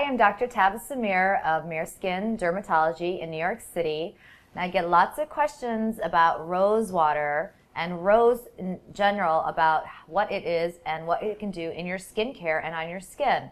I'm Dr. Tabitha Samir of Mere Skin Dermatology in New York City. And I get lots of questions about rose water and rose in general, about what it is and what it can do in your skincare and on your skin.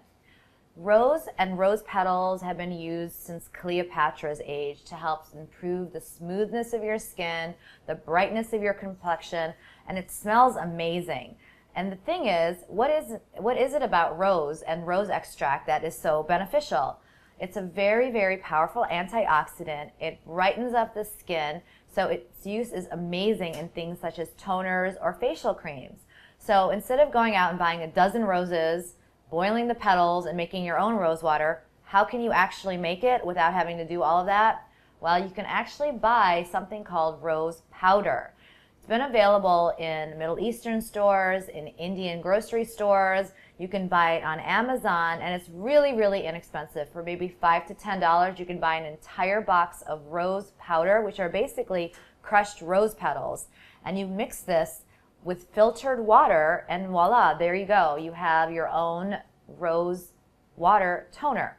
Rose and rose petals have been used since Cleopatra's age to help improve the smoothness of your skin, the brightness of your complexion, and it smells amazing. And the thing is, what is it about rose and rose extract that is so beneficial? It's a very, very powerful antioxidant. It brightens up the skin, so its use is amazing in things such as toners or facial creams. So instead of going out and buying a dozen roses, boiling the petals, and making your own rose water, how can you actually make it without having to do all of that? Well, you can actually buy something called rose powder. It's been available in Middle Eastern stores, in Indian grocery stores. You can buy it on Amazon, and it's really, really inexpensive. For maybe $5 to $10, you can buy an entire box of rose powder, which are basically crushed rose petals. And you mix this with filtered water, and voila, there you go. You have your own rose water toner.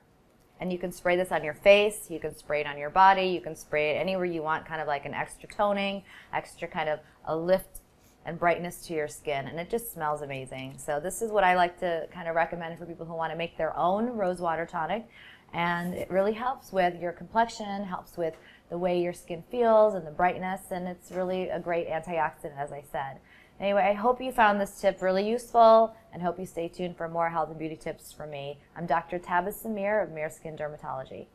And you can spray this on your face, you can spray it on your body, you can spray it anywhere you want, kind of like an extra toning, extra kind of a lift and brightness to your skin, and it just smells amazing. So this is what I like to kind of recommend for people who want to make their own rose water tonic, and it really helps with your complexion, helps with the way your skin feels and the brightness, and it's really a great antioxidant, as I said. Anyway, I hope you found this tip really useful, and hope you stay tuned for more health and beauty tips from me. I'm Dr. Tabitha Samir of Mere Skin Dermatology.